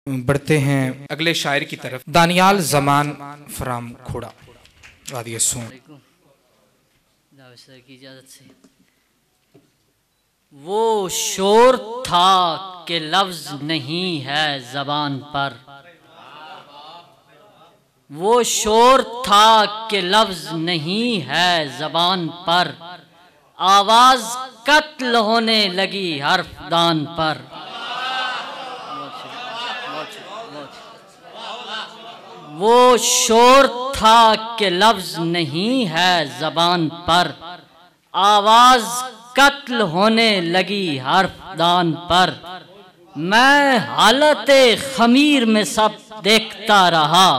बढ़ते हैं अगले शायर की तरफ। दानियाल जमान फ्राम खोड़ा वादिय सूं। की इजाजत से वो शोर था कि लफ्ज नहीं है जबान पर, वो शोर था कि लफ्ज नहीं है जबान पर, आवाज कत्ल होने लगी हरफदान पर। वो शोर था कि लफ्ज नहीं है जबान पर, आवाज कत्ल होने लगी हरफदान पर। मैं हालते खमीर में सब देखता रहा।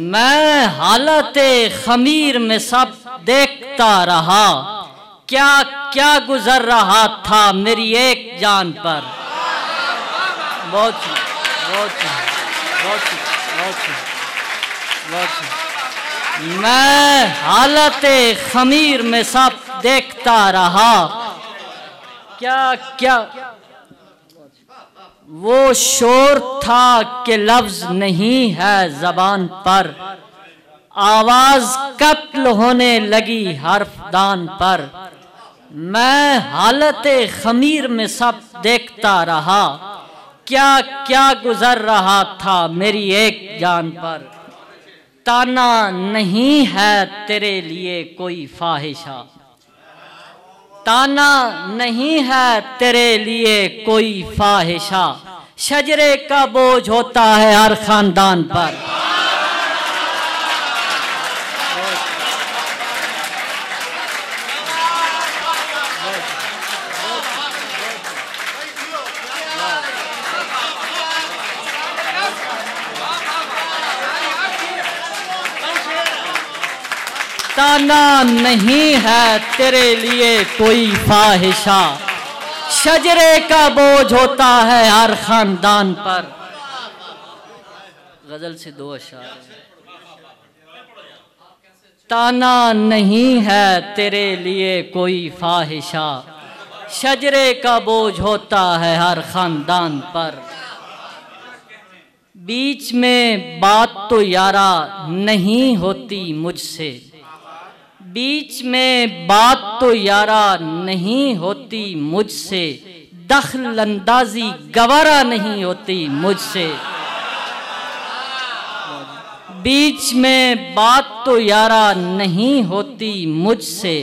मैं हालते खमीर में सब देखता रहा, क्या क्या गुजर रहा था मेरी एक जान पर। मैं हालते खमीर में सब देखता रहा, क्या क्या वो शोर था कि लफ्ज नहीं है जबान पर, आवाज कत्ल होने लगी हरफदान पर। मैं हालते खमीर में सब देखता रहा, क्या क्या गुजर रहा था मेरी एक जान पर। ताना नहीं है तेरे लिए कोई फाहिशा, ताना नहीं है तेरे लिए कोई फाहिशा, शजरे का बोझ होता है हर खानदान पर। ताना नहीं है तेरे लिए कोई फाहिशा, शजरे का बोझ होता है हर खानदान पर। गजल से दो अशार। ताना नहीं है तेरे लिए कोई फाहिशा, शजरे का बोझ होता है हर खानदान पर। बीच में बात तो यारा नहीं होती मुझसे, बीच में बात तो यारा नहीं होती मुझसे, दखल अंदाजी गवारा नहीं होती मुझसे। बीच में बात तो यारा नहीं होती मुझसे,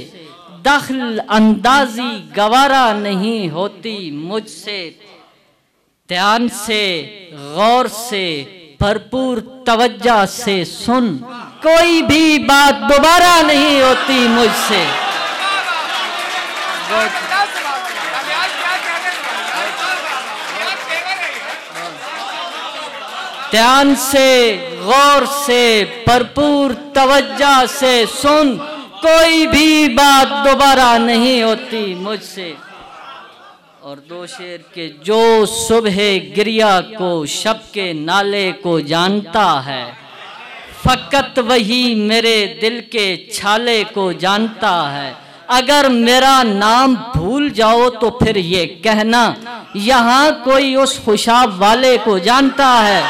दखल अंदाजी गवारा नहीं होती मुझसे। ध्यान से गौर से भरपूर तवज्जो से सुन, कोई भी बात दोबारा नहीं होती मुझसे। ध्यान से गौर से भरपूर तवज्जो से सुन, कोई भी बात दोबारा नहीं होती मुझसे। और दो शेर के जो सुबह गिरिया को शब के नाले को जानता है, फकत वही मेरे दिल के छाले को जानता है। अगर मेरा नाम भूल जाओ तो फिर ये कहना, यहाँ कोई उस खुशाब वाले को जानता है।